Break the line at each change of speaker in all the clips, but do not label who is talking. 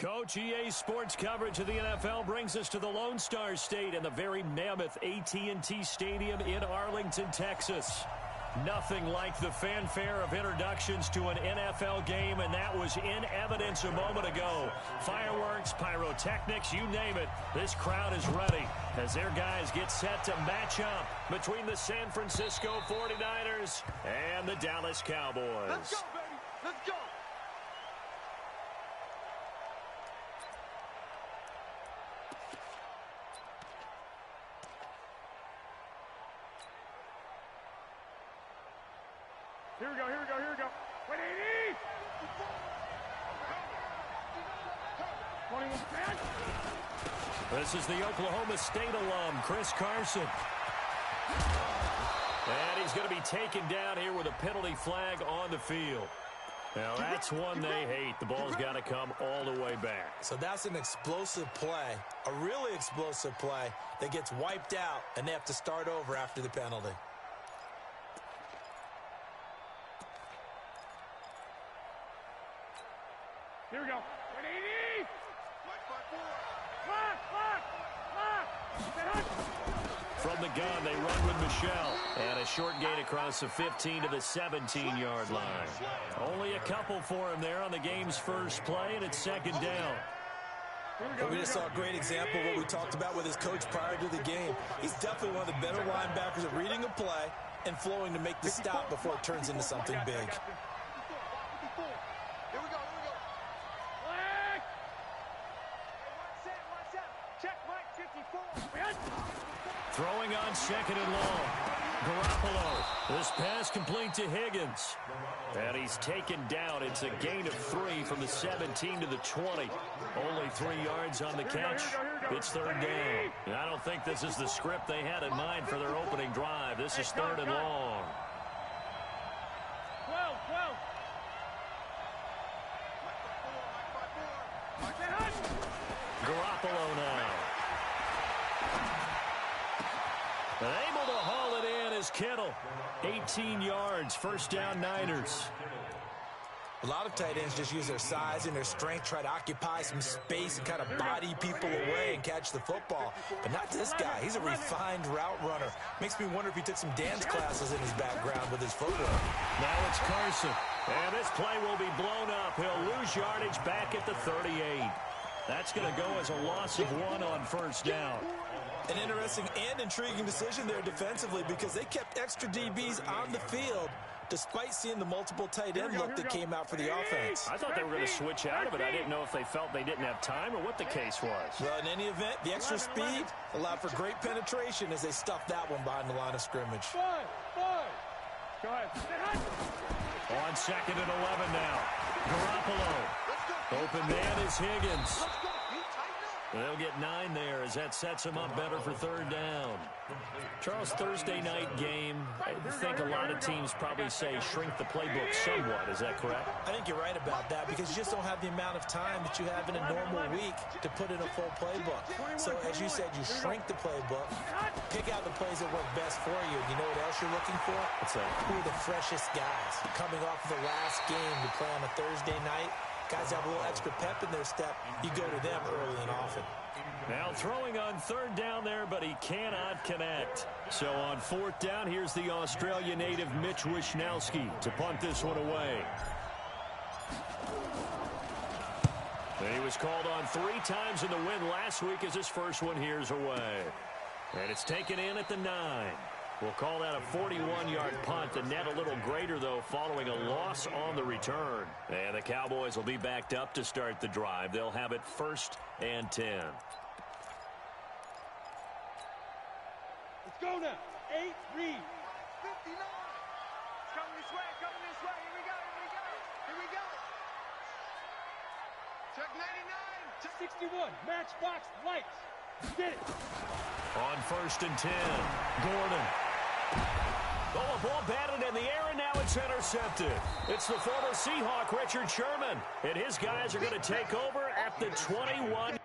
Coach, EA Sports coverage of the NFL brings us to the Lone Star State and the very mammoth AT&T Stadium in Arlington, Texas. Nothing like the fanfare of introductions to an NFL game, and that was in evidence a moment ago. Fireworks, pyrotechnics, you name it. This crowd is ready as their guys get set to match up between the San Francisco 49ers and the Dallas Cowboys.
Let's go, baby. Let's go. Here we go, here we go, here we go. 180! 21.
This is the Oklahoma State alum, Chris Carson. And he's going to be taken down here with a penalty flag on the field. Now, that's one they hate. The ball's got to come all the way back.
So that's an explosive play, a really explosive play that gets wiped out, and they have to start over after the penalty.
Here we go. 180!
From the gun, they run with Michelle. And a short gain across the 15 to the 17-yard line. Only a couple for him there on the game's first play, and it's second down.
We just saw a great example of what we talked about with his coach prior to the game. He's definitely one of the better linebackers at reading a play and flowing to make the stop before it turns into something big.
Throwing on second and long. Garoppolo. This pass complete to Higgins. And he's taken down. It's a gain of 3 from the 17 to the 20. Only 3 yards on the catch. It's third down. And I don't think this is the script they had in mind for their opening drive. This is third and long.
12.
Garoppolo now. And able to haul it in is Kittle. 18 yards, first down Niners.
A lot of tight ends just use their size and their strength, try to occupy some space and kind of body people away and catch the football. But not this guy. He's a refined route runner. Makes me wonder if he took some dance classes in his background with his footwork.
Now it's Carson. And this play will be blown up. He'll lose yardage back at the 38. That's going to go as a loss of 1 on first down.
An interesting and intriguing decision there defensively because they kept extra DBs on the field despite seeing the multiple tight end look that came out for the offense.
I thought they were going to switch out of it. I didn't know if they felt they didn't have time or what the case was.
Well, in any event, the extra speed allowed for great penetration as they stuffed that one behind the line of scrimmage.
Five. Go ahead.
On second and 11 now. Garoppolo. Open man is Higgins. They'll get 9 there as that sets him up better for third down. Charles, Thursday night game, I think a lot of teams probably say shrink the playbook somewhat. Is that correct?
I think you're right about that because you just don't have the amount of time that you have in a normal week to put in a full playbook. So, as you said, you shrink the playbook, pick out the plays that work best for you. You know what else you're looking for?
What's that?
Who are the freshest guys coming off of the last game to play on a Thursday night? Guys have a little extra pep in their step. You go to them early and often.
Now throwing on third down there, but he cannot connect. So on fourth down, here's the Australia native Mitch Wishnowsky to punt this one away. He was called on 3 times in the win last week as his first one here's away. And it's taken in at the 9. We'll call that a 41-yard punt. The net a little greater, though, following a loss on the return. And the Cowboys will be backed up to start the drive. They'll have it first and 10.
Let's go now. 8, read. 59. Coming this way. Here we go. Check 99. 61. Matchbox lights. Get it.
On first and 10, Gordon. Oh, a ball batted in the air, and now it's intercepted. It's the former Seahawk, Richard Sherman. And his guys are going to take over at the 21.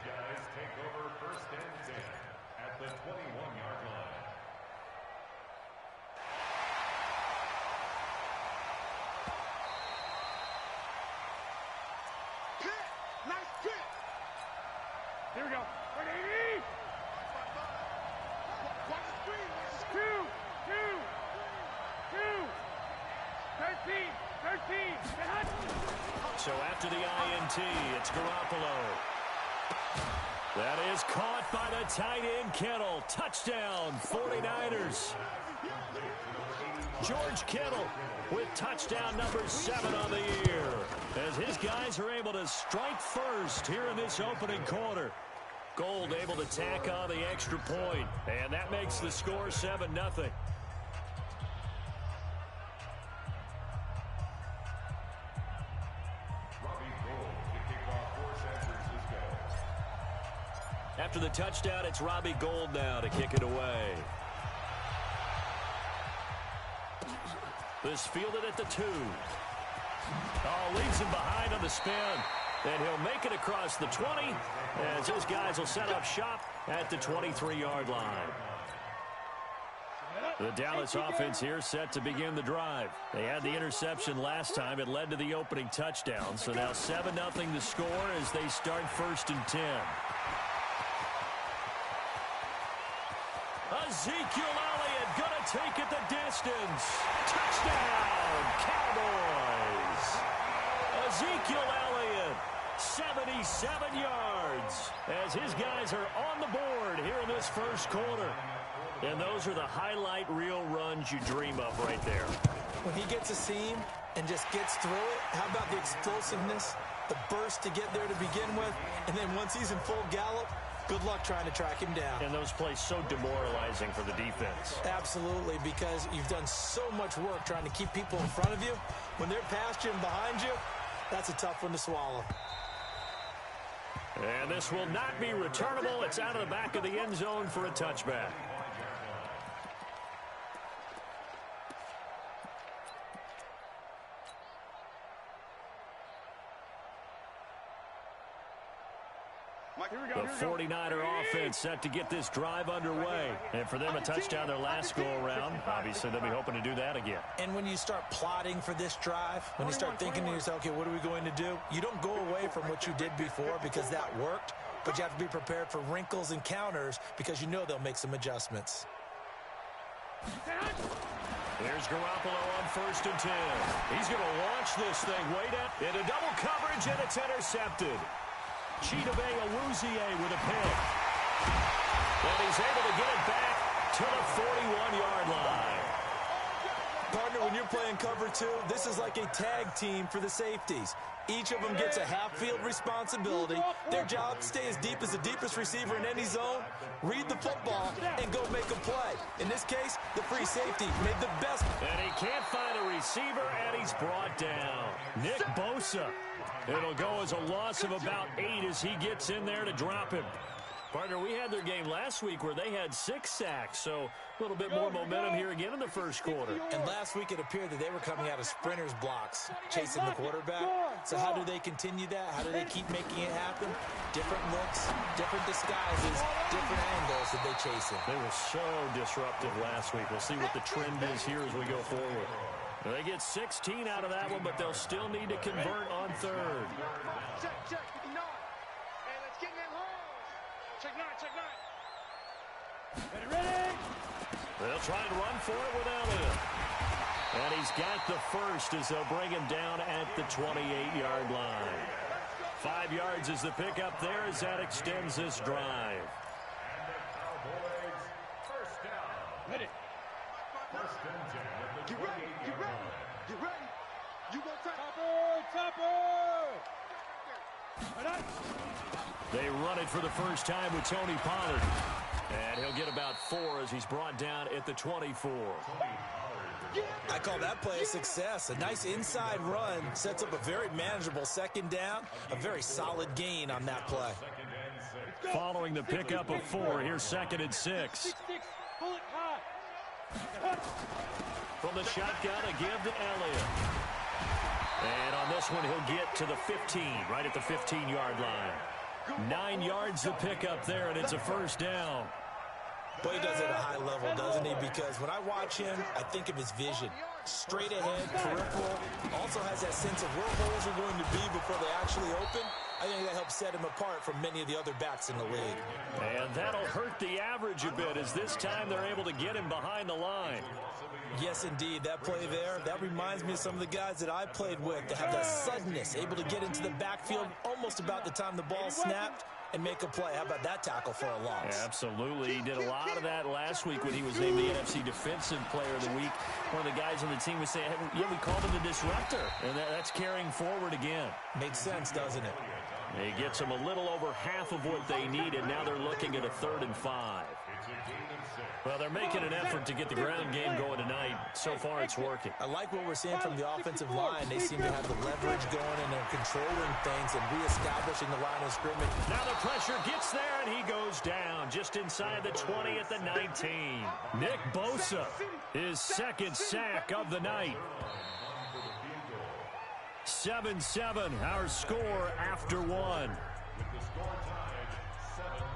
guys take over 1st and 10 at the 21-yard line.
Nice pitch.
Here we go. 180.
Watch the screen.
13.
So after the INT, it's Garoppolo. That is caught by the tight end, Kittle. Touchdown, 49ers. George Kittle with touchdown number 7 on the year, as his guys are able to strike first here in this opening quarter. Gold able to tack on the extra point, and that makes the score 7-0. After the touchdown, it's Robbie Gould now to kick it away. This fielded at the 2. Oh, leaves him behind on the spin. And he'll make it across the 20 as his guys will set up shop at the 23-yard line. The Dallas offense here set to begin the drive. They had the interception last time. It led to the opening touchdown. So now 7-0 the score as they start 1st and 10. Ezekiel Elliott gonna take it the distance. Touchdown, Cowboys. Ezekiel Elliott, 77 yards, as his guys are on the board here in this first quarter. And those are the highlight reel runs you dream of right there.
When he gets a seam and just gets through it, how about the explosiveness, the burst to get there to begin with, and then once he's in full gallop, good luck trying to track him down.
And those plays so demoralizing for the defense.
Absolutely, because you've done so much work trying to keep people in front of you. When they're past you and behind you, that's a tough one to swallow.
And this will not be returnable. It's out of the back of the end zone for a touchback. The 49er offense set to get this drive underway. And for them, a touchdown their last go-around. Obviously, they'll be hoping to do that again.
And when you start plotting for this drive, when you start thinking to yourself, okay, what are we going to do? You don't go away from what you did before because that worked, but you have to be prepared for wrinkles and counters because you know they'll make some adjustments.
Here's Garoppolo on 1st and 10. He's going to launch this thing way down into double coverage, and it's intercepted. Chidobe Awuzie with a pick. And he's able to get it back to the 41-yard line.
Partner, when you're playing cover 2, this is like a tag team for the safeties. Each of them gets a half-field responsibility. Their job, stay as deep as the deepest receiver in any zone, read the football, and go make a play. In this case, the free safety made the best.
And he can't find a receiver, and he's brought down. Nick Bosa. It'll go as a loss of about 8 as he gets in there to drop him. Partner, we had their game last week where they had 6 sacks, so a little bit more momentum here again in the first quarter.
And last week it appeared that they were coming out of sprinters blocks, chasing the quarterback. So how do they continue that? How do they keep making it happen? Different looks, different disguises, different angles that they chase it.
They were so disruptive last week. We'll see what the trend is here as we go forward. They get 16 out of that one, but they'll still need to convert on 3rd.
Check, 59. Hey, let's get in that hole. Check 9.
Ready?
They'll try and run for it with Elliott. And he's got the first as they'll bring him down at the 28-yard line. 5 yards is the pickup there as that extends this drive.
And the Cowboys, 1st down.
Ready.
1st and 10 at the 28-yard line.
Get ready. You go top.
They run it for the first time with Tony Pollard. And he'll get about 4 as he's brought down at the 24.
I call that play a success. A nice inside run sets up a very manageable 2nd down. A very solid gain on that play.
Following the pickup of 4, here's 2nd and 6. From the shotgun, a give to Elliott. And on this one, he'll get to the 15, right at the 15-yard line. 9 yards to pick up there, and it's a first down.
But he does it at a high level, doesn't he? Because when I watch him, I think of his vision. Straight ahead, peripheral. Also has that sense of where holes are going to be before they actually open. I think that helps set him apart from many of the other backs in the league.
And that'll hurt the average a bit, as this time they're able to get him behind the line.
Yes, indeed. That play there, that reminds me of some of the guys that I played with that have that suddenness, able to get into the backfield almost about the time the ball snapped and make a play. How about that tackle for a loss?
Yeah, absolutely. He did a lot of that last week when he was named the NFC Defensive Player of the Week. One of the guys on the team was saying, hey, yeah, we called him the disruptor, and that's carrying forward again.
Makes sense, doesn't it?
He gets them a little over half of what they need, and now they're looking at a 3rd and 5. Well, they're making an effort to get the ground game going tonight. So far, it's working.
I like what we're seeing from the offensive line. They seem to have the leverage going, and they're controlling things and reestablishing the line of scrimmage.
Now the pressure gets there, and he goes down just inside the 20 at the 19. Nick Bosa, his 2nd sack of the night. 7-7, our score after 1.
With the score tied 7-7.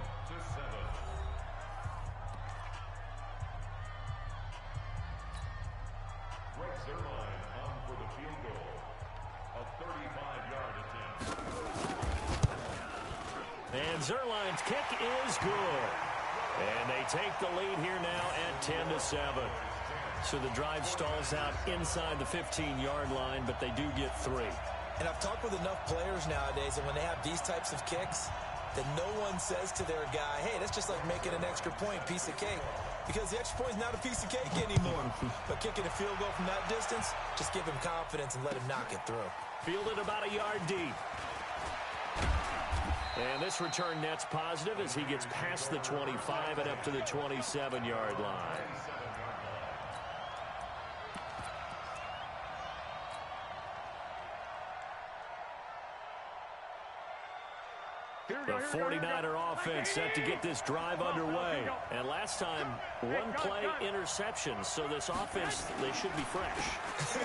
Greg Zerline on for the field goal. A 35-yard attempt.
And Zerline's kick is good. And they take the lead here now at 10-7. So the drive stalls out inside the 15-yard line, but they do get 3.
And I've talked with enough players nowadays, and when they have these types of kicks, that no one says to their guy, hey, that's just like making an extra point, piece of cake. Because the extra point is not a piece of cake anymore. But kicking a field goal from that distance, just give him confidence and let him knock it through.
Fielded about a yard deep. And this return net's positive as he gets past the 25 and up to the 27-yard line. The 49er offense set to get this drive underway. And last time, 1 play interception. So this offense, they should be fresh.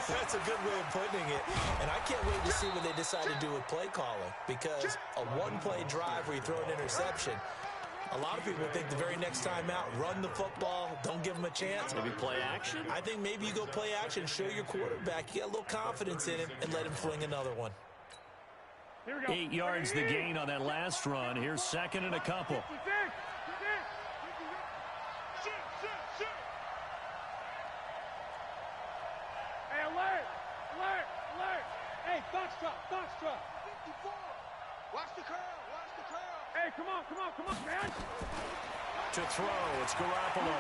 That's a good way of putting it. And I can't wait to see what they decide to do with play calling. Because a 1-play drive where you throw an interception, a lot of people think the very next time out, run the football, don't give them a chance.
Maybe play action?
I think maybe you go play action, show your quarterback, you get a little confidence in him, and let him fling another one.
8 yards the gain on that last run. Here's 2nd and a couple.
Hey, alert! Alert! Alert! Hey, box truck! Box truck!
54. Watch the curl! Watch the curl!
Hey, come on, man!
To throw, it's Garoppolo.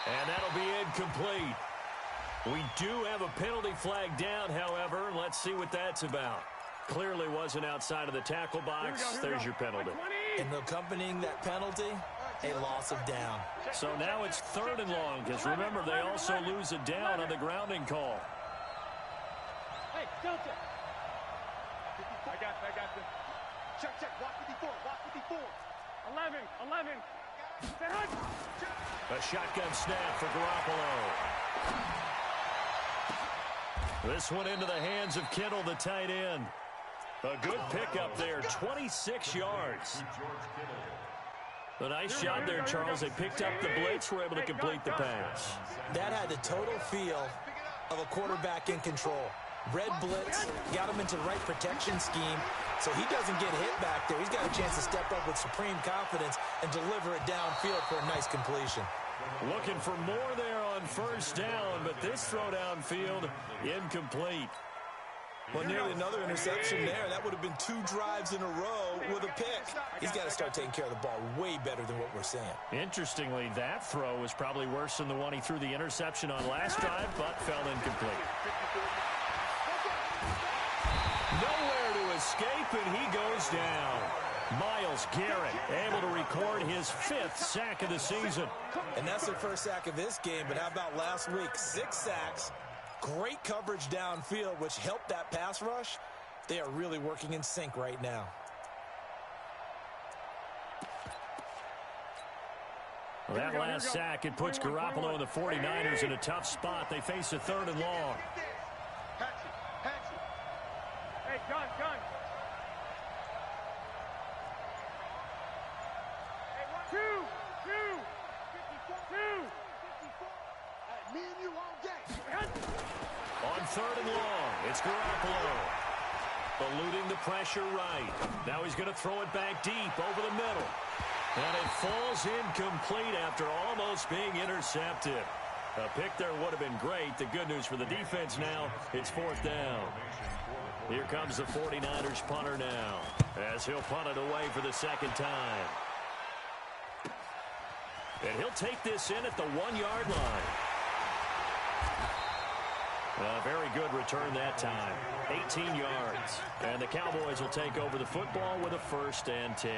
And that'll be incomplete. We do have a penalty flag down, however. Let's see what that's about. Clearly wasn't outside of the tackle box. There's your penalty.
And accompanying that penalty, a loss of down.
So now it's 3rd and long, because remember, they also lose a down on the grounding call.
Hey, Delta! I got this.
Check. Watch 54. Watch 54.
11.
A shotgun snap for Garoppolo. This one into the hands of Kittle, the tight end. A good pickup there, 26 yards. A nice job there, Charles. They picked up the blitz, were able to complete the pass.
That had the total feel of a quarterback in control. Red blitz, got him into the right protection scheme, so he doesn't get hit back there. He's got a chance to step up with supreme confidence and deliver it downfield for a nice completion.
Looking for more there on 1st down, but this throw downfield, incomplete.
Well, nearly another interception there. That would have been 2 drives in a row with a pick. He's got to start taking care of the ball way better than what we're seeing.
Interestingly, that throw was probably worse than the one he threw the interception on last drive, but fell incomplete. Nowhere to escape, and he goes down. Myles Garrett able to record his 5th sack of the season.
And that's their first sack of this game, but how about last week? 6 sacks, great coverage downfield, which helped that pass rush. They are really working in sync right now.
Well, that last sack, it puts Garoppolo and the 49ers in a tough spot. They face a 3rd and long.
Hey, gun!
Me and you all day.
On 3rd and long, it's Garoppolo. Eluding the pressure right. Now he's going to throw it back deep over the middle. And it falls incomplete after almost being intercepted. A pick there would have been great. The good news for the defense now, it's 4th down. Here comes the 49ers punter now, as he'll punt it away for the 2nd time. And he'll take this in at the 1-yard line. A very good return that time. 18 yards. And the Cowboys will take over the football with a 1st and 10.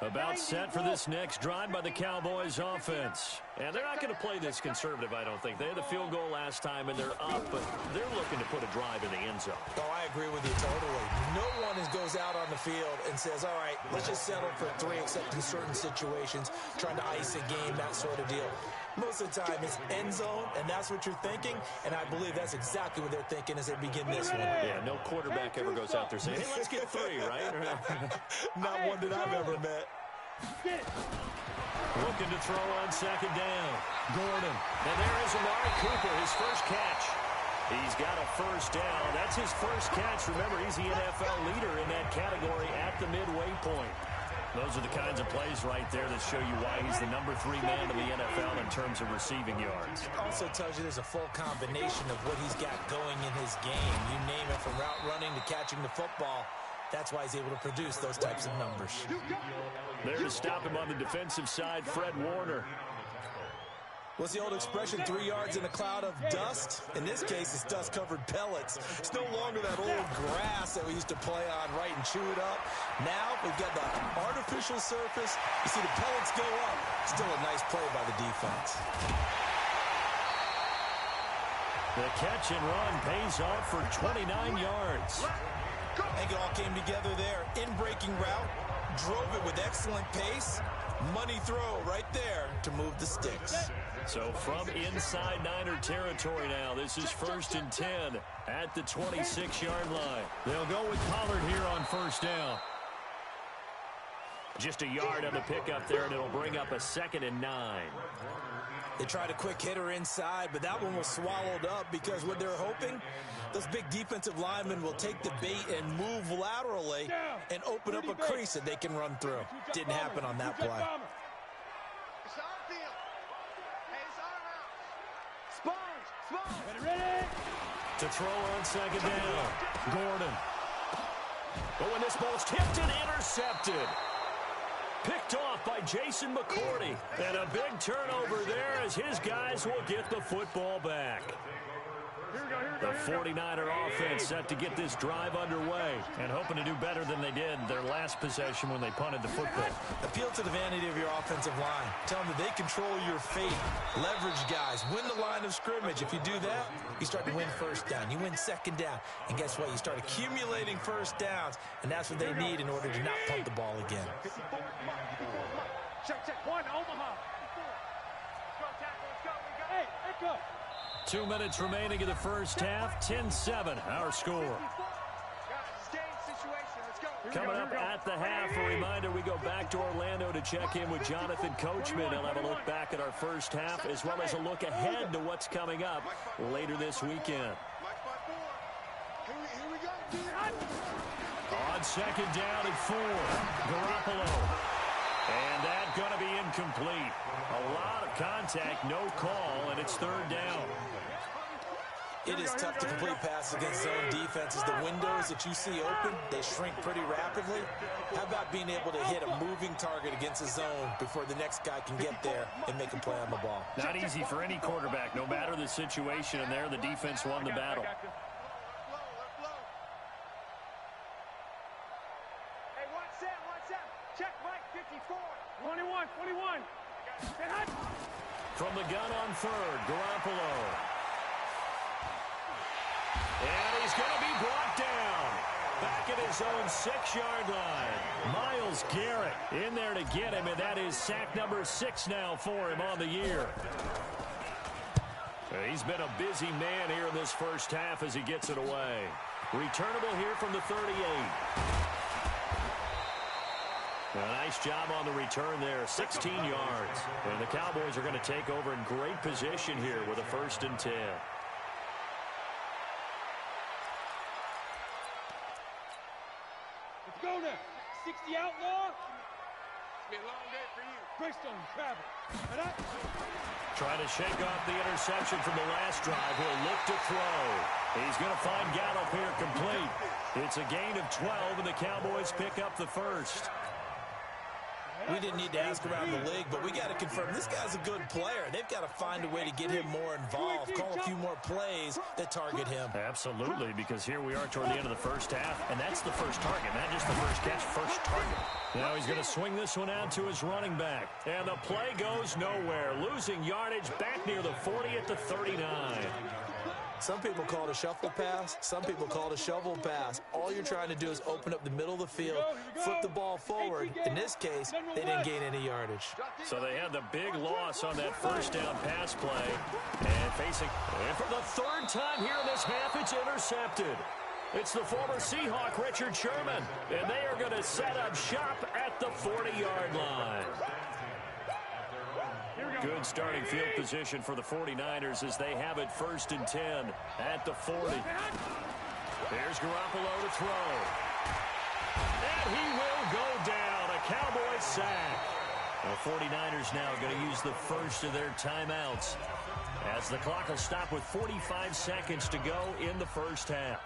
About set for this next drive by the Cowboys offense. And they're not going to play this conservative, I don't think. They had the field goal last time, and they're up, but they're looking to put a drive in the end zone.
Oh, I agree with you totally. No one goes out on the field and says, all right, let's just settle for 3, except in certain situations, trying to ice a game, that sort of deal. Most of the time, it's end zone, and that's what you're thinking, and I believe that's exactly what they're thinking as they begin this one.
Yeah, no quarterback ever goes out there saying, hey, let's get 3, right?
Not one that I've ever met.
Looking to throw on 2nd down. Gordon. And there is Amari Cooper, his first catch. He's got a 1st down. That's his first catch. Remember, he's the NFL leader in that category at the midway point. Those are the kinds of plays right there that show you why he's the number 3 man in the NFL in terms of receiving yards.
Also tells you there's a full combination of what he's got going in his game. You name it, from route running to catching the football. That's why he's able to produce those types of numbers.
There to stop him on the defensive side, Fred Warner.
What's the old expression, 3 yards in a cloud of dust? In this case, it's dust-covered pellets. It's no longer that old grass that we used to play on, right, and chew it up. Now we've got the artificial surface. You see the pellets go up. Still a nice play by the defense.
The catch and run pays off for 29 yards.
I think it all came together there. In-breaking route, drove it with excellent pace. Money throw right there to move the sticks.
So from inside Niner territory now, this is 1st and 10 at the 26-yard line. They'll go with Pollard here on 1st down. Just a yard on the pickup there, and it'll bring up a 2nd and 9.
They tried a quick hitter inside, but that one was swallowed up because what they're hoping, those big defensive linemen will take the bait and move laterally and open up a crease that they can run through. Didn't happen on that play.
It's our field. Hey, it's our house. Sponge.
Ready?
To throw on 2nd down, Gordon. But when this ball's tipped and intercepted. Picked off by Jason McCourty. And a big turnover there as his guys will get the football back. The 49er offense set to get this drive underway and hoping to do better than they did their last possession when they punted the football.
Appeal to the vanity of your offensive line. Tell them that they control your fate. Leverage guys. Win the line of scrimmage. If you do that, you start to win 1st down. You win 2nd down. And guess what? You start accumulating 1st downs, and that's what they need in order to not punt the ball again.
Check. 1, Omaha. Hey, Echo.
2 minutes remaining in the first half. 10-7, our score. Coming up at the half, a reminder, we go back to Orlando to check in with Jonathan Coachman. He'll have a look back at our first half, as well as a look ahead to what's coming up later this weekend. On 2nd down at 4, Garoppolo. And that's going to be incomplete. A lot of contact, no call, and it's 3rd down.
It is tough to complete passes against zone defenses. The windows that you see open, they shrink pretty rapidly. How about being able to hit a moving target against a zone before the next guy can get there and make a play on the ball?
Not easy for any quarterback, no matter the situation, and there the defense won the battle.
Hey, what's that? Check, Mike, 54.
21.
From the gun on 3rd, Garoppolo. And he's going to be brought down. Back at his own 6-yard line. Myles Garrett in there to get him, and that is sack number 6 now for him on the year. He's been a busy man here in this first half as he gets it away. Returnable here from the 38. A nice job on the return there, 16 yards. And the Cowboys are going to take over in great position here with a 1st and 10.
Let's go now. 60 outlaw.
It's been a long day for you.
Greystone travel.
Trying to shake off the interception from the last drive. He'll look to throw. He's going to find Gallup here complete. It's a gain of 12, and the Cowboys pick up the 1st.
We didn't need to ask around the league, but we got to confirm this guy's a good player. They've got to find a way to get him more involved, call a few more plays that target him.
Absolutely, because here we are toward the end of the first half, and that's the first target, not just the first catch, first target. Now he's going to swing this one out to his running back, and the play goes nowhere, losing yardage back near the 40 at the 39.
Some people call it a shuffle pass. Some people call it a shovel pass. All you're trying to do is open up the middle of the field, flip the ball forward. In this case, they didn't gain any yardage.
So they had the big loss on that first down pass play. And for the 3rd time here in this half, it's intercepted. It's the former Seahawk, Richard Sherman. And they are going to set up shop at the 40-yard line. Good starting field position for the 49ers as they have it 1st and 10 at the 40. Here's Garoppolo to throw. And he will go down. A Cowboys sack. The 49ers now going to use the first of their timeouts as the clock will stop with 45 seconds to go in the first half.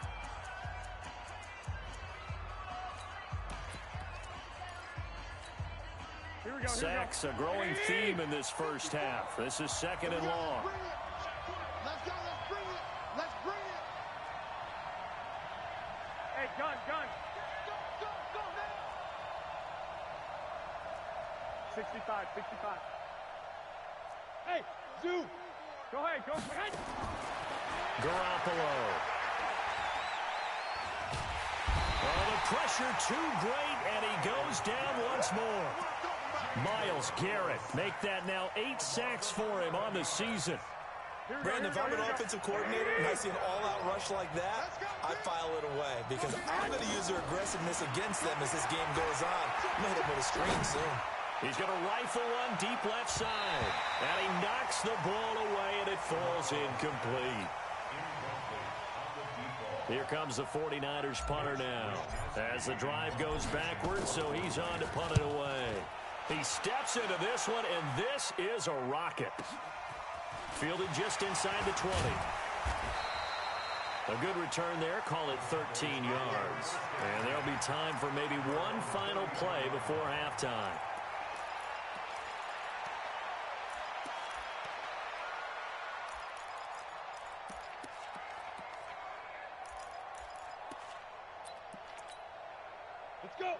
Sacks, a growing theme in this first half. This is 2nd and long.
Let's go, let's bring it. Let's bring it.
Hey, gun.
Go now.
65. Hey, Zoo. Go ahead.
Garoppolo. Oh, the pressure too great, and he goes down once more. Myles Garrett make that now 8 sacks for him on the season.
Brandon, if I'm an offensive coordinator and I see an all-out rush like that, I file it away because I'm going to use their aggressiveness against them as this game goes on. I'm going to hit them with a screen soon.
He's going to rifle one deep left side, and he knocks the ball away, and it falls incomplete. Here comes the 49ers punter now as the drive goes backwards, so he's on to punt it away. He steps into this one, and this is a rocket. Fielded just inside the 20. A good return there, call it 13 yards. And there'll be time for maybe one final play before halftime.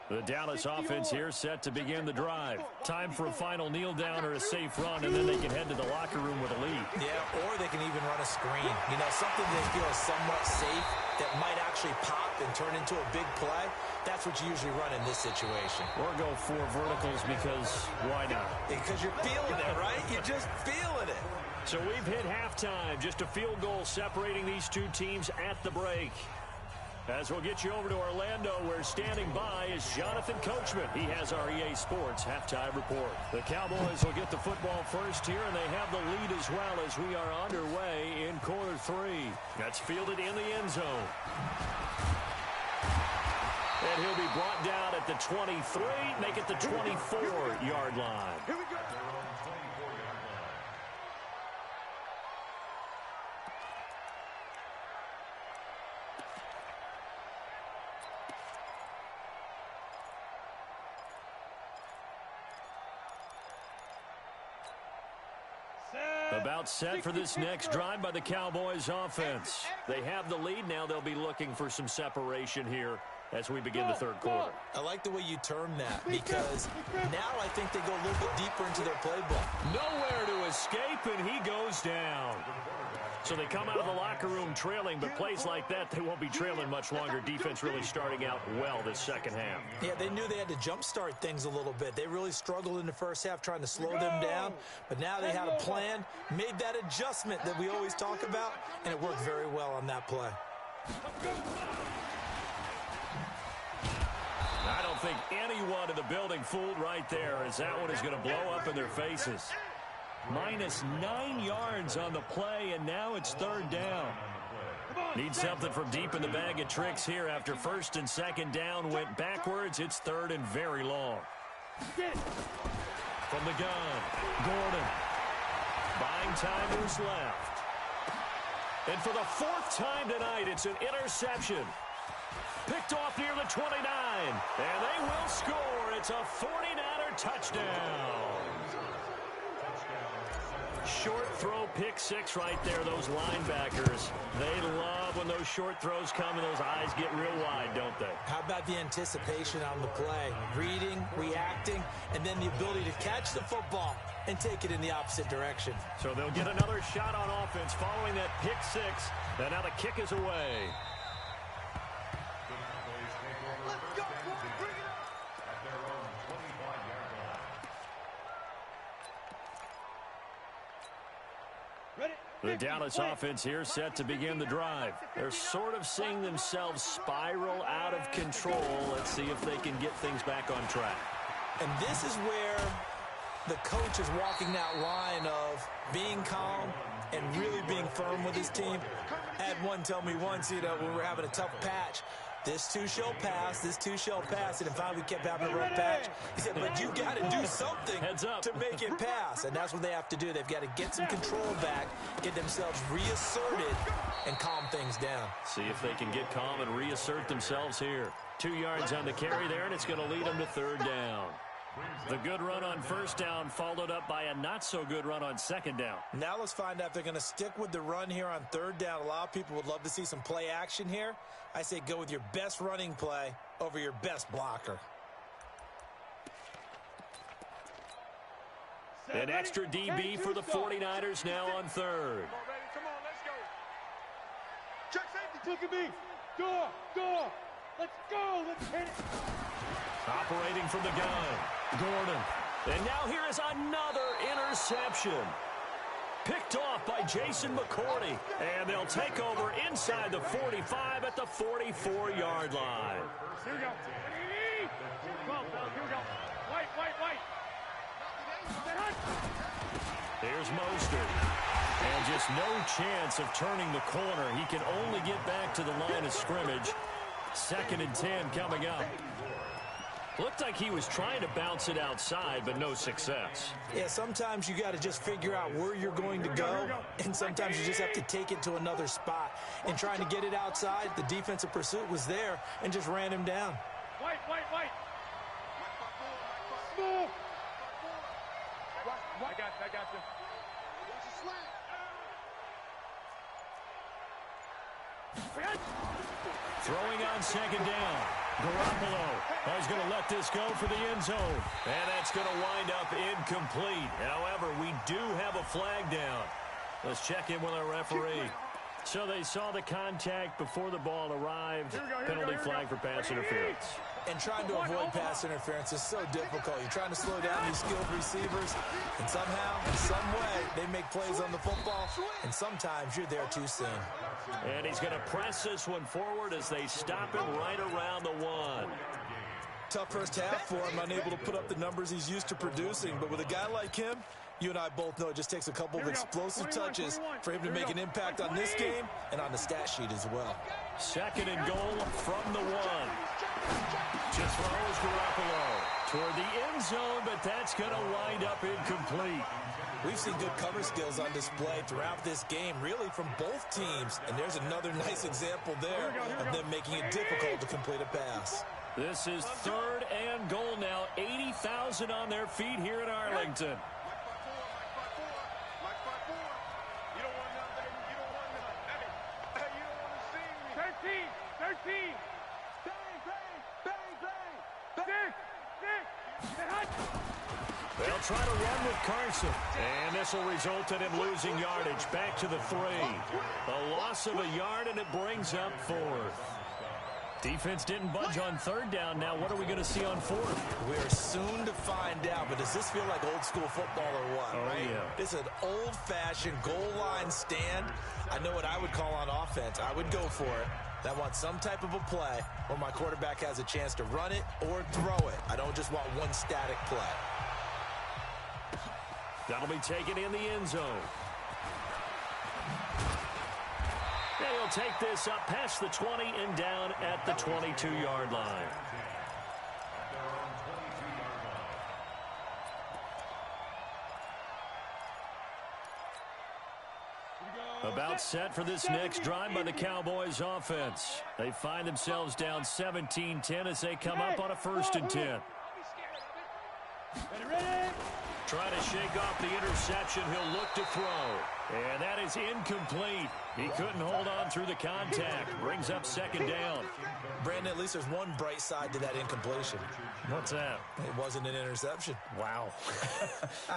The Dallas offense here set to begin the drive. Time for a final kneel down or a safe run, and then they can head to the locker room with a lead.
Yeah, or they can even run a screen. You know, something they feel is somewhat safe that might actually pop and turn into a big play. That's what you usually run in this situation.
Or go 4 verticals because why not?
Because you're feeling it, right? You're just feeling it.
So we've hit halftime. Just a field goal separating these two teams at the break. As we'll get you over to Orlando, where standing by is Jonathan Coachman. He has our EA Sports halftime report. The Cowboys will get the football first here, and they have the lead as well as we are underway in quarter 3. That's fielded in the end zone. And he'll be brought down at the 23, make it the 24-yard line.
Here we go.
About set for this next drive by the Cowboys offense. They have the lead now. They'll be looking for some separation here as we begin the third quarter.
I like the way you term that because now I think they go a little bit deeper into their playbook.
Nowhere to escape, and he goes down. So they come out of the locker room trailing, but plays like that, they won't be trailing much longer. Defense really starting out well this second half.
Yeah, they knew they had to jumpstart things a little bit. They really struggled in the first half trying to slow them down, but now they had a plan, made that adjustment that we always talk about, and it worked very well on that play.
I don't don't think anyone in the building fooled right there, as that one is going to blow up in their faces. -9 yards on the play, and now it's third down. Need something from deep in the bag of tricks here after first and second down went backwards. It's third and very long. From the gun, Gordon. Buying time who's left. And for the fourth time tonight, it's an interception. Picked off near the 29. And they will score. It's a 49er touchdown. Short throw, pick six right there, those linebackers. They love when those short throws come and those eyes get real wide, don't they?
How about the anticipation on the play? Reading, reacting, and then the ability to catch the football and take it in the opposite direction.
So they'll get another shot on offense following that pick six. And now the kick is away. The Dallas offense here set to begin the drive. They're sort of seeing themselves spiral out of control. Let's see if they can get things back on track.
And this is where the coach is walking that line of being calm and really being firm with his team. I had one tell me once, when we were having a tough patch, this too shall pass, this too shall pass, and finally we kept having a rough patch. He said, but you got to do something to make it pass, and that's what they have to do. They've got to get some control back, get themselves reasserted, and calm things down.
See if they can get calm and reassert themselves here. 2 yards on the carry there, and it's going to lead them to third down. The good run on first down followed up by a not-so-good run on second down.
Now let's find out if they're going to stick with the run here on third down. A lot of people would love to see some play action here. I say go with your best running play over your best blocker.
An extra DB for the 49ers now on third.
Come on, let's go. Check safety.
Look at me. Door. Let's go. Let's hit it.
Operating from the gun, Gordon. And now here is another interception. Picked off by Jason McCourty. And they'll take over inside the 45 at the 44-yard line.
Here we go. Well, here we go. White.
Here's Mostert. And just no chance of turning the corner. He can only get back to the line of scrimmage. 2nd and 10 coming up. Looked like he was trying to bounce it outside, but no success.
Yeah, sometimes you got to just figure out where you're going to go, and sometimes you just have to take it to another spot. And trying to get it outside, the defensive pursuit was there and just ran him down.
White. Move. I got you.
Throwing on second down. Garoppolo is going to let this go for the end zone. And that's going to wind up incomplete. However, we do have a flag down. Let's check in with our referee. So they saw the contact before the ball arrived. Penalty flag for pass interference.
And trying to avoid pass interference is so difficult. You're trying to slow down these skilled receivers, and somehow, in some way, they make plays on the football, and sometimes you're there too soon.
And he's going to press this one forward as they stop him right around the 1.
Tough first half for him, unable to put up the numbers he's used to producing, but with a guy like him, you and I both know it just takes a couple of explosive touches for him to make an impact on this game and on the stat sheet as well.
2nd and goal from the 1. Just throws Garoppolo toward the end zone, but that's going to wind up incomplete.
We've seen good cover skills on display throughout this game, really from both teams. And there's another nice example there of them making it difficult to complete a pass.
This is 3rd and goal now. 80,000 on their feet here in Arlington.
You don't want nothing. You don't want nothing. Hey, you don't want to see me.
13. Bang.
They'll try to run with Carson. And this will result in him losing yardage. Back to the 3. A loss of a yard, and it brings up 4th. Defense didn't budge on 3rd down. Now what are we going to see on 4th?
We're soon to find out, but does this feel like old school football or what?
Oh,
right?
Yeah.
This is an old-fashioned goal line stand. I know what I would call on offense. I would go for it. I want some type of a play where my quarterback has a chance to run it or throw it. I don't just want one static play.
That'll be taken in the end zone. And he'll take this up past the 20 and down at the 22-yard line. About set for this next drive by the Cowboys offense. They find themselves down 17-10 as they come up on a 1st and 10. Trying to shake off the interception. He'll look to throw. And that is incomplete. He couldn't hold on through the contact. Brings up 2nd down.
Brandon, at least there's one bright side to that incompletion.
What's that?
It wasn't an interception.
Wow.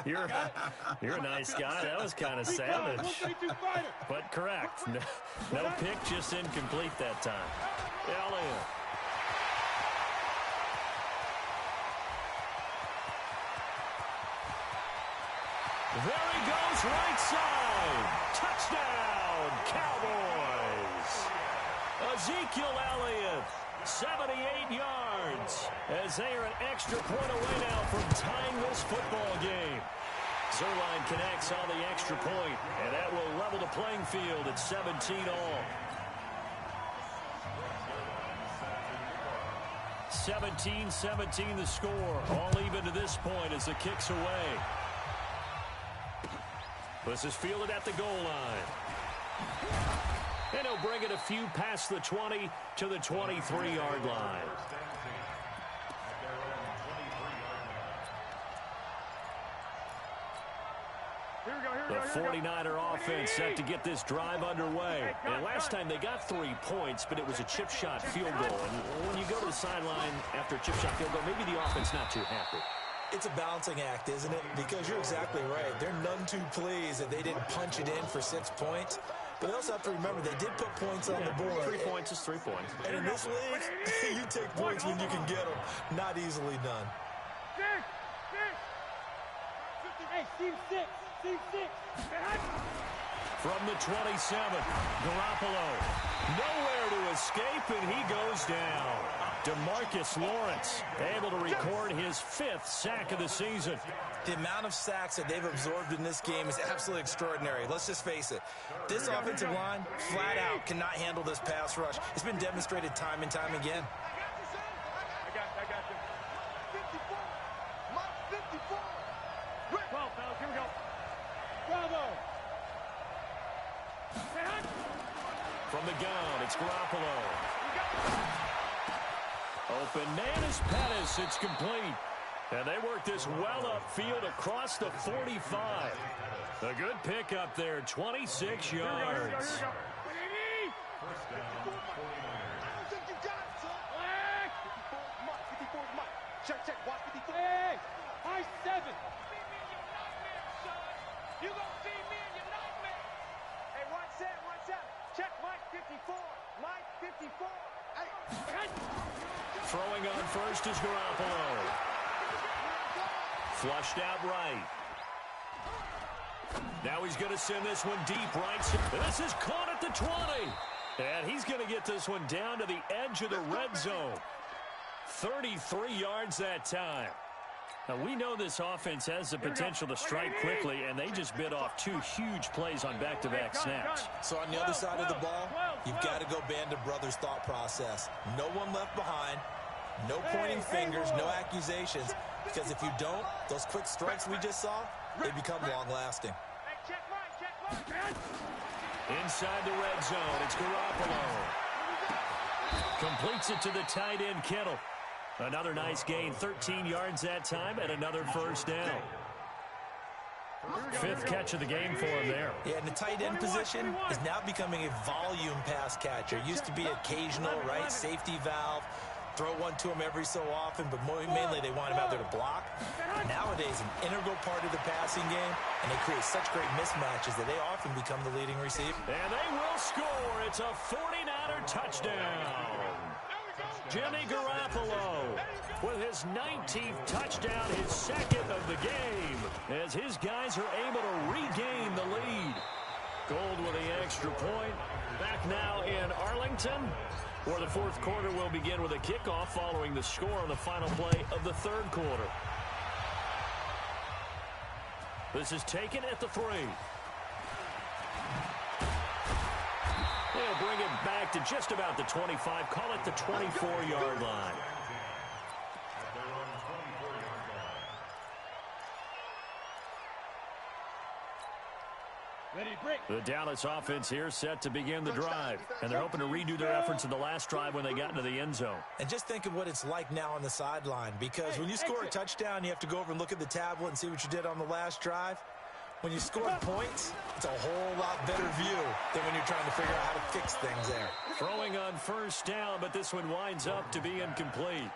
You're a nice guy. That was kind of savage. But correct. No pick, just incomplete that time. Elliott. There he goes, right side. Touchdown, Cowboys. Ezekiel Elliott, 78 yards, as they are an extra point away now from tying this football game. Zerline connects on the extra point, and that will level the playing field at 17 all. 17-17 the score, all even to this point as the kick's away. This is fielded at the goal line. And he'll bring it a few past the 20 to the 23-yard line. The 49er offense set to get this drive underway. And last time they got 3 points, but it was a chip shot field goal. And when you go to the sideline after a chip shot field goal, maybe the offense not too happy.
It's a balancing act, isn't it? Because you're exactly right. They're none too pleased that they didn't punch it in for 6 points. But they also have to remember they did put points on the board.
3 points is 3 points.
And in this league, you take points when you can get them. Not easily done.
Hey, team 6. Team 6.
From the 27, Garoppolo. Nowhere to escape, and he goes down. DeMarcus Lawrence able to record his 5th sack of the season.
The amount of sacks that they've absorbed in this game is absolutely extraordinary. Let's just face it. This offensive line, flat out, cannot handle this pass rush. It's been demonstrated time and time again.
I got you. 54. Mike 54.
12, fellas, here we go. Bravo.
From the gun, it's Garoppolo. Open man is Pettis. It's complete. And they work this well upfield across the 45. A good pickup there, 26 yards.
Check, watch 54.
Hey, high 7.
You gonna see me in your nightmare. Hey, one set. Check Mike 54. Mike 54. Hey.
Throwing on first is Garoppolo. Flushed out right. Now he's going to send this one deep right. This is caught at the 20. And he's going to get this one down to the edge of the red zone. 33 yards that time. Now, we know this offense has the potential to strike quickly, and they just bit off 2 huge plays on back-to-back snaps.
So on the other side of the ball, you've got to go band of brothers thought process. No one left behind, no pointing fingers, no accusations, because if you don't, those quick strikes we just saw, they become long-lasting.
Hey, check Mike.
Inside the red zone, it's Garoppolo. Completes it to the tight end, Kittle. Another nice gain, 13 yards that time, and another 1st down. 5th catch of the game for him there.
Yeah, and the tight end position is now becoming a volume pass catcher. Used to be occasional, right, safety valve. Throw one to him every so often, but mainly they want him out there to block. Nowadays, an integral part of the passing game, and they create such great mismatches that they often become the leading receiver.
And they will score. It's a 49er touchdown. Jimmy Garoppolo with his 19th touchdown, his 2nd of the game, as his guys are able to regain the lead. Gold with the extra point. Back now in Arlington, where the fourth quarter will begin with a kickoff following the score on the final play of the third quarter. This is taken at the 3. They'll bring it back to just about the 25. Call it the 24-yard line. The Dallas offense here set to begin the drive. And they're hoping to redo their efforts in the last drive when they got into the end zone.
And just think of what it's like now on the sideline. Because when you score a touchdown, you have to go over and look at the tablet and see what you did on the last drive. When you score points, it's a whole lot better view than when you're trying to figure out how to fix things there.
Throwing on first down, but this one winds up to be incomplete.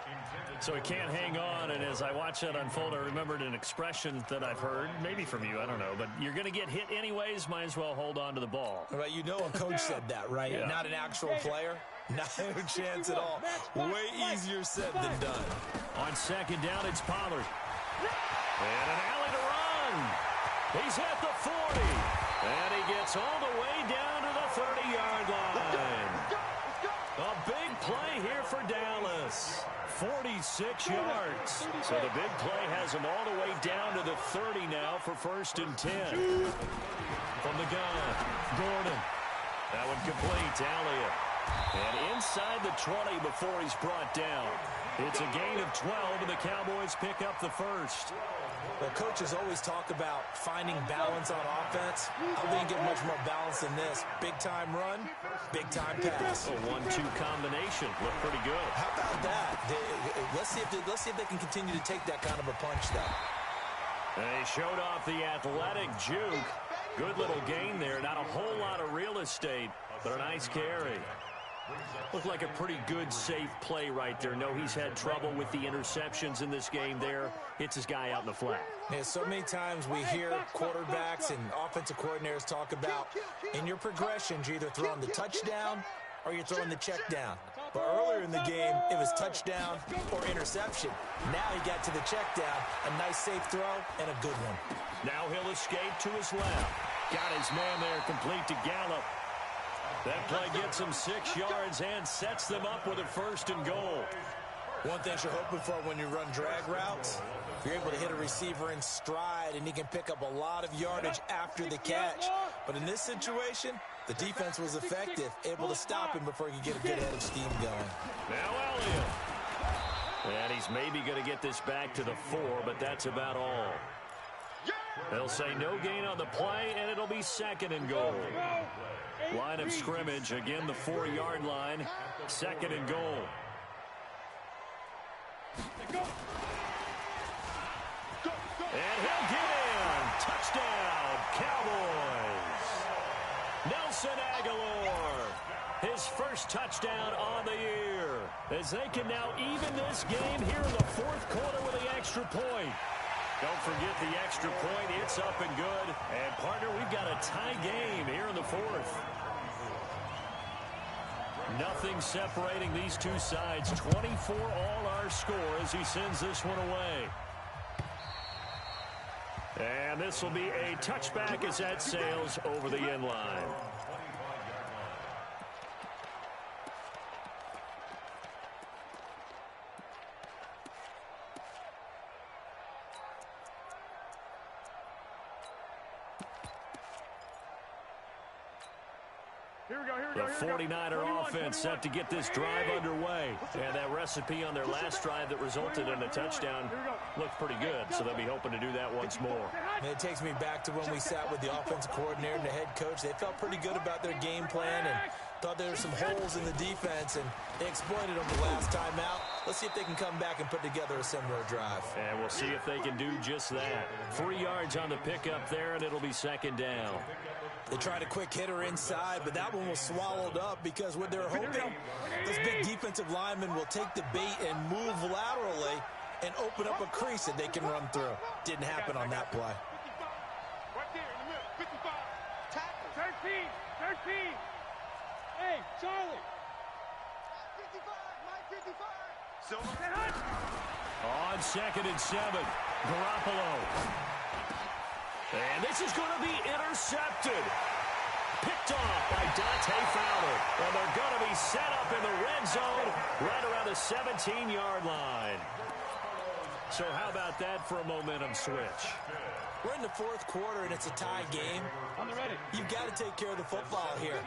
So he can't hang on, and as I watch that unfold, I remembered an expression that I've heard, maybe from you, I don't know, but you're going to get hit anyways, might as well hold on to the ball.
Right, you know a coach said that, right?
Yeah.
Not an actual player. No chance at all. Way easier said than done.
On second down, it's Pollard. And an alley to run. He's at the 40. And he gets all the way down to the 30-yard line. A big play here for Dallas. 46 yards. So the big play has him all the way down to the 30 now for 1st and 10. From the gun, Gordon. That one complete to Elliott. And inside the 20 before he's brought down. It's a gain of 12, and the Cowboys pick up the first.
Well, coaches always talk about finding balance on offense. I don't think you get much more balance than this. Big-time run, big-time pass.
A 1-2 combination. Looked pretty good.
How about that? Let's see if they can continue to take that kind of a punch, though.
They showed off the athletic juke. Good little gain there. Not a whole lot of real estate, but a nice carry. Looked like a pretty good, safe play right there. No, he's had trouble with the interceptions in this game there. Hits his guy out in the flat.
Yeah, so many times we hear quarterbacks and offensive coordinators talk about in your progressions, you're either throwing the touchdown or you're throwing the check down. But earlier in the game, it was touchdown or interception. Now he got to the check down, a nice safe throw, and a good one.
Now he'll escape to his left. Got his man there complete to Gallup. That play gets him 6 yards and sets them up with a 1st and goal.
One thing you're hoping for when you run drag routes, you're able to hit a receiver in stride, and he can pick up a lot of yardage after the catch. But in this situation, the defense was effective, able to stop him before he could get a good head of steam going.
Now Elliott. And he's maybe going to get this back to the 4, but that's about all. They'll say no gain on the play, and it'll be 2nd and goal. Line of scrimmage, again the 4-yard line, 2nd and goal. And he'll get in. Touchdown, Cowboys. Nelson Aguilar, his first touchdown on the year, as they can now even this game here in the 4th quarter with the extra point. Don't forget the extra point. It's up and good. And, partner, we've got a tie game here in the 4th. Nothing separating these two sides. 24 all our score as he sends this one away. And this will be a touchback as that sails over the end line. The 49er offense set to get this drive underway. And that recipe on their last drive that resulted in a touchdown looked pretty good, so they'll be hoping to do that once more.
And it takes me back to when we sat with the offensive coordinator and the head coach. They felt pretty good about their game plan and thought there were some holes in the defense, and they exploited them the last time out. Let's see if they can come back and put together a similar drive.
And we'll see if they can do just that. 3 yards on the pickup there, and it'll be 2nd down.
They tried a quick hitter inside, but that one was swallowed up because what they're hoping, those big defensive linemen will take the bait and move laterally and open up a crease that they can run through. Didn't happen on that play.
Right there in the middle, 55. Tackle. 13. Hey, Charlie.
55, Mike 55.
Silver.
On 2nd and 7, Garoppolo. And this is going to be intercepted. picked off by Dante Fowler. And they're going to be set up in the red zone right around the 17-yard line. So how about that for a momentum switch?
We're in the fourth quarter, and it's a tie game. You've got to take care of the football here.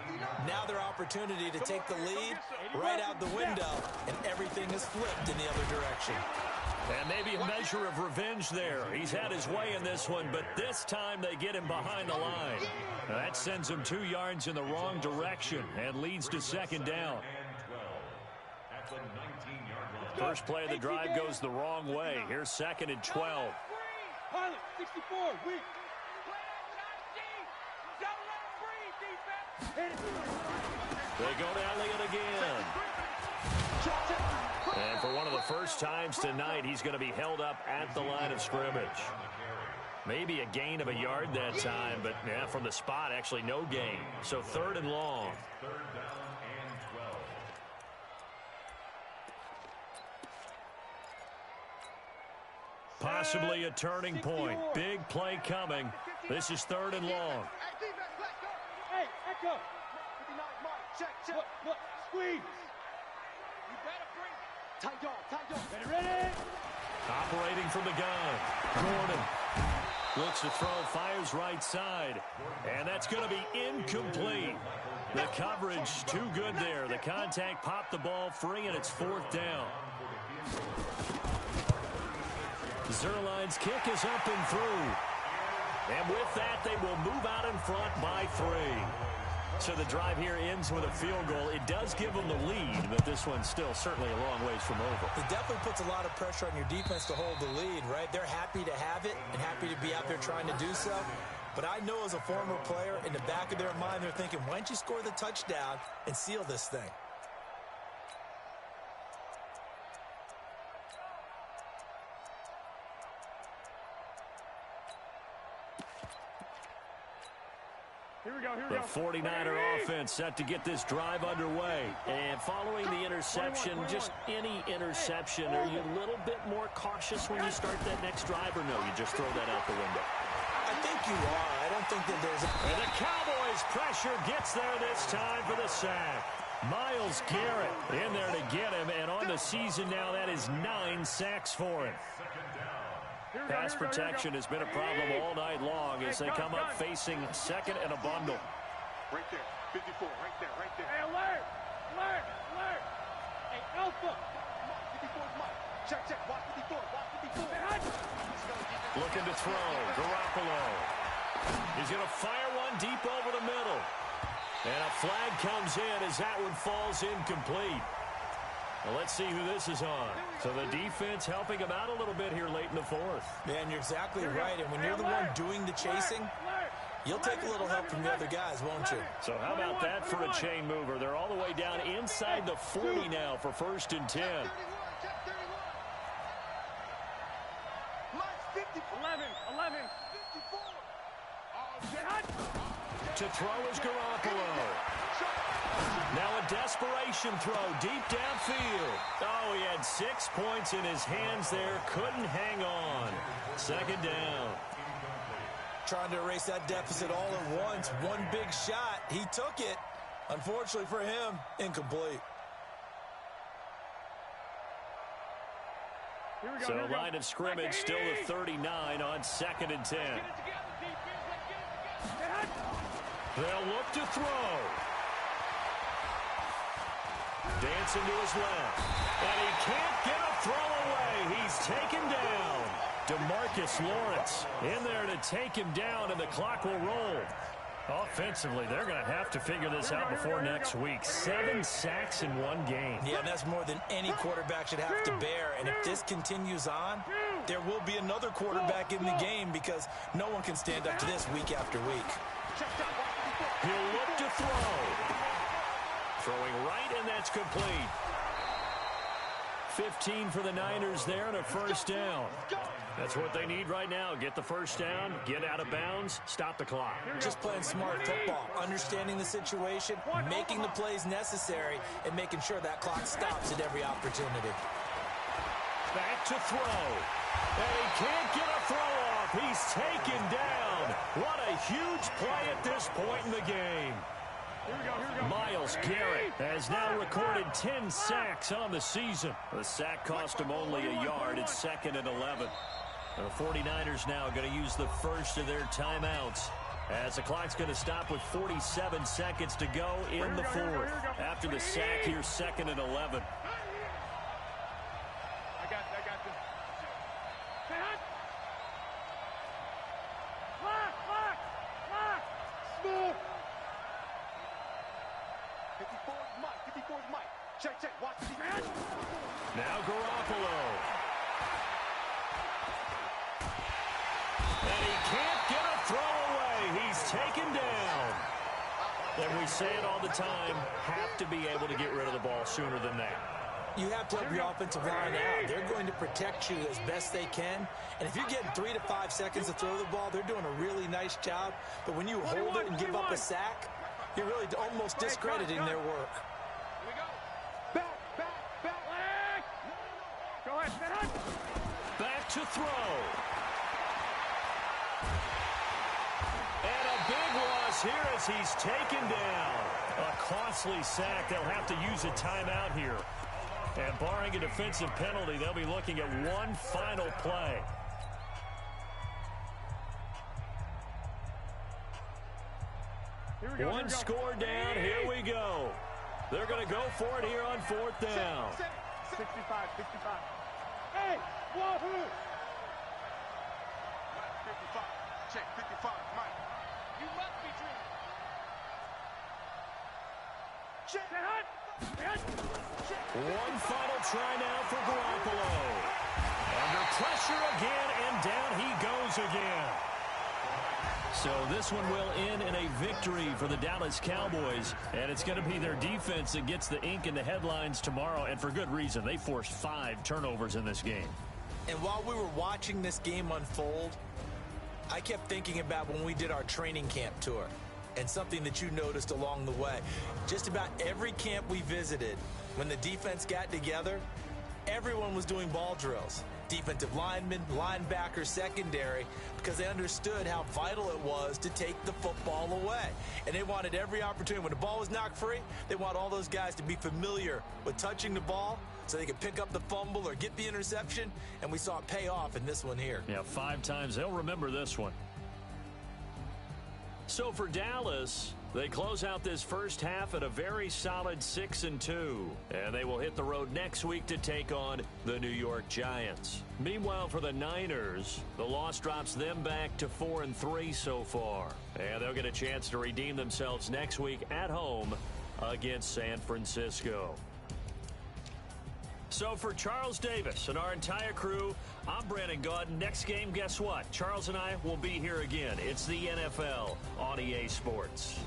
Now their opportunity to take the lead right out the window, and everything is flipped in the other direction.
And maybe a measure of revenge there. He's had his way in this one, but this time they get him behind the line. Now that sends him 2 yards in the wrong direction and leads to second down. First play of the drive goes the wrong way. Here's second and 12.
Pilot, 64, weak.
They go to Elliott again. And for one of the first times tonight, he's going to be held up at the line of scrimmage. Maybe a gain of a yard that time, but yeah, from the spot, actually no gain. So third and long.
Third down and 12.
Possibly a turning point. Big play coming. This is third and long.
Hey, Echo. Look, squeeze.
You better bring. Tight dog.
Ready?
Operating from the gun. Gordon looks to throw, fires right side. And that's going to be incomplete. The coverage too good there. The contact popped the ball free, and it's fourth down. Zerline's kick is up and through. And with that, they will move out in front by 3. So the drive here ends with a field goal. It does give them the lead, but this one's still certainly a long ways from over.
It definitely puts a lot of pressure on your defense to hold the lead, right? They're happy to have it and happy to be out there trying to do so. But I know as a former player, in the back of their mind, they're thinking, why don't you score the touchdown and seal this thing?
The 49er offense set to get this drive underway. And following the interception, just any interception, are you a little bit more cautious when you start that next drive, or no, you just throw that out the window?
I think you are. I don't think that there's
And the Cowboys' pressure gets there this time for the sack. Myles Garrett in there to get him, and on the season now, that is 9 sacks for him. Pass protection has been a problem all night long as they come up facing second and a bundle.
Right there. 54. Right there.
Hey, alert. Hey, Alpha.
54 is Mike. Check. Watch 54.
Looking to throw. Garoppolo. He's going to fire one deep over the middle. And a flag comes in as that one falls incomplete. Well, let's see who this is on. So the defense helping him out a little bit here late in the fourth.
Man, you're exactly right. And when you're the one doing the chasing, you'll take a little help from the other guys, won't you?
So how about that for a chain mover? They're all the way down inside the 40 now for first and 10.
Check 31. Mike's 54.
11.
54.
To throw is Garoppolo. Now a desperation throw deep downfield. Oh, he had 6 points in his hands there. Couldn't hang on. Second down.
Trying to erase that deficit all at once. One big shot. He took it. Unfortunately for him, incomplete.
So line of scrimmage still the 39 on second and 10. They'll look to throw. Dancing to his left. And he can't get a throw away. He's taken down. DeMarcus Lawrence in there to take him down, and the clock will roll. Offensively, they're going to have to figure this out before next week. 7 sacks in one game.
Yeah, that's more than any quarterback should have to bear. And if this continues on, there will be another quarterback in the game because no one can stand up to this week after week.
He'll look to throw. Throwing right, and that's complete. 15 for the Niners there and a first down. That's what they need right now. Get the first down, get out of bounds, stop the clock.
Just playing smart football, understanding the situation, making the plays necessary, and making sure that clock stops at every opportunity.
Back to throw. And he can't get a throw off. He's taken down. What a huge play at this point in the game.
Here we go.
Myles Garrett has now recorded 10 sacks on the season. The sack cost him only a yard. It's 2nd and 11. The 49ers now going to use the first of their timeouts, as the clock's going to stop with 47 seconds to go in the fourth. After the sack, here's 2nd and 11.
I got this. Hey, hot. Lock. Smooth.
54's Mike. Check. Watch the
Now Garoppolo. And he can't get a throw away. He's taken down. And we say it all the time, have to be able to get rid of the ball sooner than that.
You have to help your offensive line out. They're going to protect you as best they can. And if you're getting 3 to 5 seconds to throw the ball, they're doing a really nice job. But when you hold it and give up a sack, you're really almost discrediting their work.
Here we go. Back. Leg. Go ahead.
Back to throw. And a big loss here as he's taken down. A costly sack. They'll have to use a timeout here. And barring a defensive penalty, they'll be looking at one final play. One score down. Here we go. They're going to go for it here on 4th down.
65. Hey, wahoo!
55. Check 55, Mike.
You must be dreaming.
Check.
One final try now for Garoppolo. Under pressure again, and down he goes again. So this one will end in a victory for the Dallas Cowboys, and it's going to be their defense that gets the ink in the headlines tomorrow, and for good reason. They forced 5 turnovers in this game.
And while we were watching this game unfold, I kept thinking about when we did our training camp tour, and something that you noticed along the way. Just about every camp we visited, when the defense got together, everyone was doing ball drills. Defensive linemen, linebackers, secondary, because they understood how vital it was to take the football away. And they wanted every opportunity. When the ball was knocked free, they want all those guys to be familiar with touching the ball so they could pick up the fumble or get the interception, and we saw it pay off in this one here.
Yeah, 5 times. They'll remember this one. So for Dallas, they close out this first half at a very solid 6-2. And they will hit the road next week to take on the New York Giants. Meanwhile, for the Niners, the loss drops them back to 4-3 so far. And they'll get a chance to redeem themselves next week at home against San Francisco. So for Charles Davis and our entire crew, I'm Brandon Gaudin. Next game, guess what? Charles and I will be here again. It's the NFL on EA Sports.